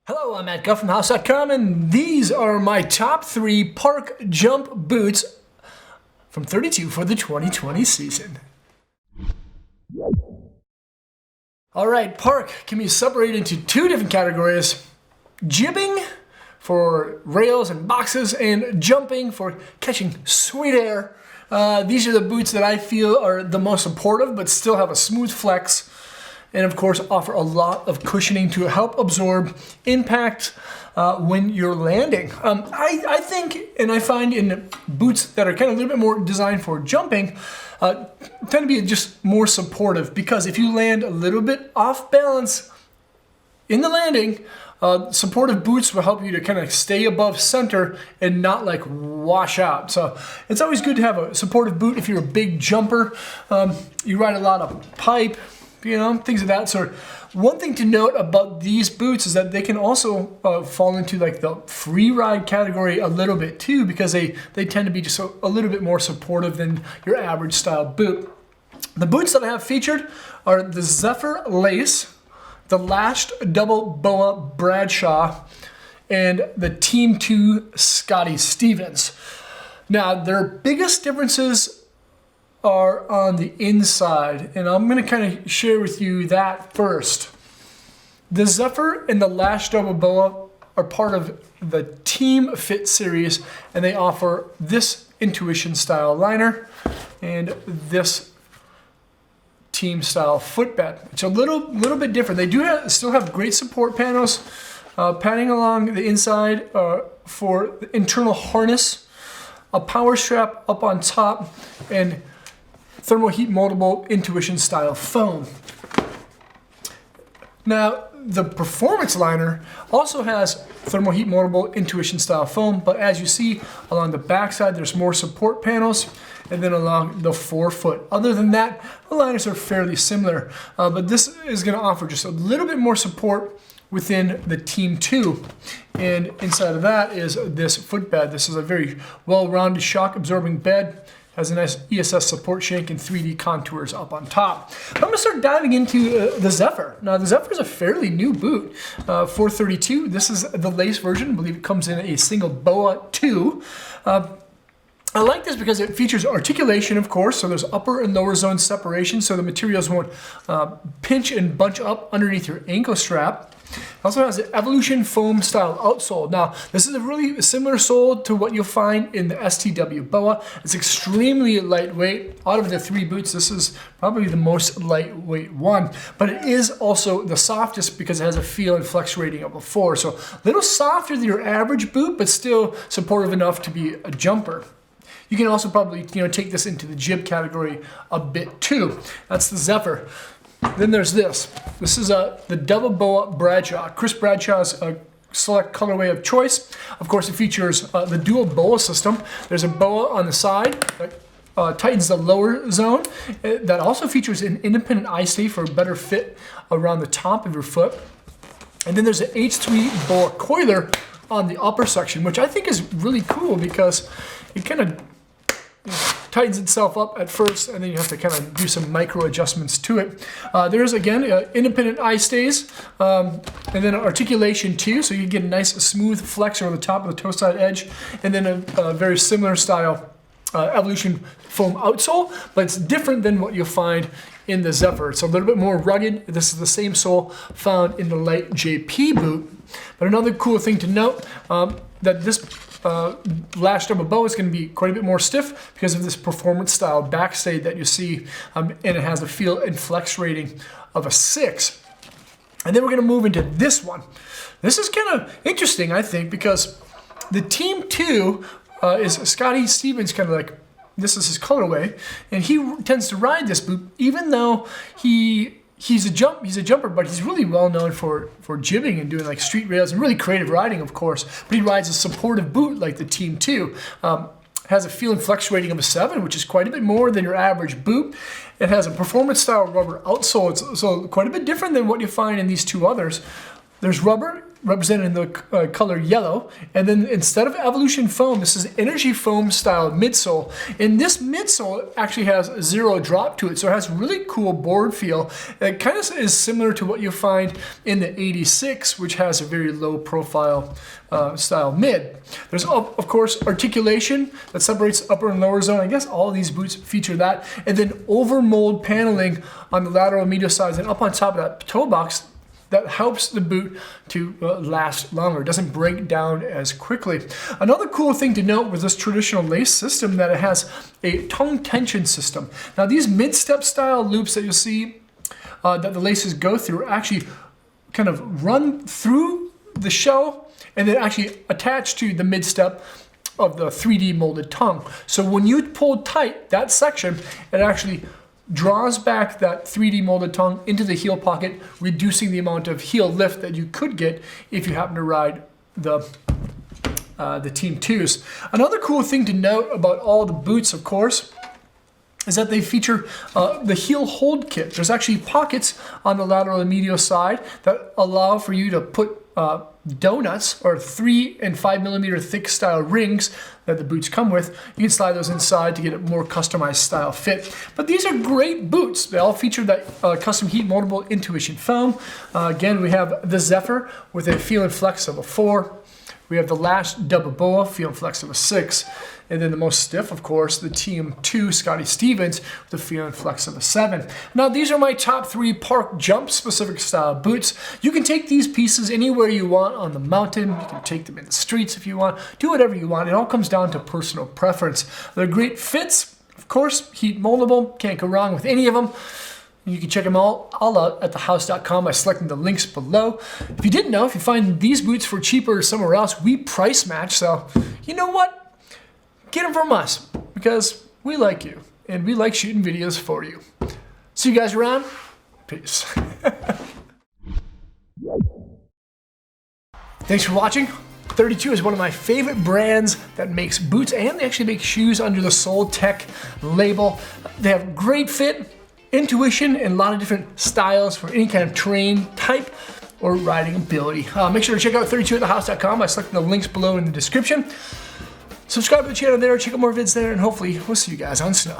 Hello, I'm Matt Guff from House.com, and these are my top 3 park jump boots from 32 for the 2020 season. Alright, park can be separated into 2 different categories. Jibbing for rails and boxes, and jumping for catching sweet air. These are the boots that I feel are the most supportive but still have a smooth flex, and of course offer a lot of cushioning to help absorb impact when you're landing. I think, and I find in boots that are kind of a little bit more designed for jumping, tend to be just more supportive, because if you land a little bit off balance in the landing, supportive boots will help you to kind of stay above center and not like wash out. So it's always good to have a supportive boot if you're a big jumper. You ride a lot of pipe, you know, things of that sort. One thing to note about these boots is that they can also fall into like the free ride category a little bit too, because they tend to be just a little bit more supportive than your average style boot. The boots that I have featured are the Zephyr Lace, the Lash Double Boa Bradshaw, and the Team 2 Scotty Stevens. Now, their biggest differences are on the inside, and I'm going to kind of share with you that first. The Zephyr and the Lash Double Boa are part of the Team Fit series, and they offer this Intuition style liner and this Team style footbed. It's a little bit different. They do still have great support panels, padding along the inside for the internal harness, a power strap up on top, and thermal heat moldable Intuition style foam. Now, the performance liner also has thermal heat moldable Intuition style foam, but as you see along the backside, there's more support panels, and then along the forefoot. Other than that, the liners are fairly similar, but this is going to offer just a little bit more support within the Team 2. And inside of that is this footbed. This is a very well-rounded shock absorbing bed. Has a nice ESS support shank and 3D contours up on top. I'm going to start diving into the Zephyr. Now, the Zephyr is a fairly new boot for 32. This is the lace version. I believe it comes in a single BOA 2. I like this because it features articulation, of course, so there's upper and lower zone separation, so the materials won't pinch and bunch up underneath your ankle strap. It also has an Evolution foam style outsole. Now, this is a really similar sole to what you'll find in the STW BOA. It's extremely lightweight. Out of the 3 boots, this is probably the most lightweight one, but it is also the softest because it has a feel and flex rating of a 4. So a little softer than your average boot, but still supportive enough to be a jumper. You can also probably, take this into the jib category a bit too. That's the Zephyr. Then there's this. This is the Double Boa Bradshaw. Chris Bradshaw's select colorway of choice. Of course, it features the dual BOA system. There's a BOA on the side that tightens the lower zone. That also features an independent eye stay for a better fit around the top of your foot. And then there's an H3 BOA coiler on the upper section, which I think is really cool because it kind of tightens itself up at first, and then you have to kind of do some micro adjustments to it. There's again independent eye stays, and then articulation too, so you get a nice smooth flex on the top of the toe side edge, and then a very similar style Evolution foam outsole, but it's different than what you'll find in the Zephyr. It's a little bit more rugged. This is the same sole found in the light JP boot. But another cool thing to note, that this Lash Double Boa is going to be quite a bit more stiff because of this performance style backstay that you see, and it has a feel and flex rating of a 6. And then we're going to move into this one. This is kind of interesting, I think, because the Team 2 is Scotty Stevens, kind of like, this is his colorway, and he tends to ride this boot, even though he's a jumper, but he's really well known for jibbing and doing like street rails and really creative riding, of course. But he rides a supportive boot like the Team 2. Has a feel and flex rating of a 7, which is quite a bit more than your average boot. It has a performance style rubber outsole, so quite a bit different than what you find in these 2 others. There's rubber represented in the color yellow. And then instead of Evolution foam, this is energy foam style midsole. And this midsole actually has 0 drop to it, so it has really cool board feel. It kind of is similar to what you find in the 86, which has a very low profile style mid. There's of course articulation that separates upper and lower zone. I guess all of these boots feature that. And then over mold paneling on the lateral and medial sides and up on top of that toe box that helps the boot to last longer. It doesn't break down as quickly. Another cool thing to note with this traditional lace system that it has a tongue tension system. Now these mid-step style loops that you'll see that the laces go through actually kind of run through the shell and then actually attach to the mid-step of the 3D molded tongue. So when you pull tight that section, it actually draws back that 3D molded tongue into the heel pocket, reducing the amount of heel lift that you could get if you happen to ride the Team 2s. Another cool thing to note about all the boots, of course, is that they feature the heel hold kit. There's actually pockets on the lateral and medial side that allow for you to put donuts or 3 and 5 millimeter thick style rings that the boots come with. You can slide those inside to get a more customized style fit. But these are great boots. They all feature that custom heat moldable intuition foam. Again, we have the Zephyr with a feel and flex of a 4. We have the Lash Double Boa, feel and flex of a 6. And then the most stiff, of course, the Team 2 Scotty Stevens with the feel and flex of a 7. Now these are my top 3 park jump specific style boots. You can take these pieces anywhere you want on the mountain. You can take them in the streets if you want. Do whatever you want. It all comes down to personal preference. They're great fits, of course, heat moldable. Can't go wrong with any of them. You can check them all out at thehouse.com by selecting the links below. If you didn't know, if you find these boots for cheaper somewhere else, we price match. So you know what? Get them from us because we like you and we like shooting videos for you. See you guys around. Peace. Thanks for watching. 32 is one of my favorite brands that makes boots, and they actually make shoes under the Soul Tech label. They have great fit, intuition, and a lot of different styles for any kind of terrain type or riding ability. Make sure to check out 32atthehouse.com by selecting the links below in the description. Subscribe to the channel there, check out more vids there, and hopefully we'll see you guys on snow.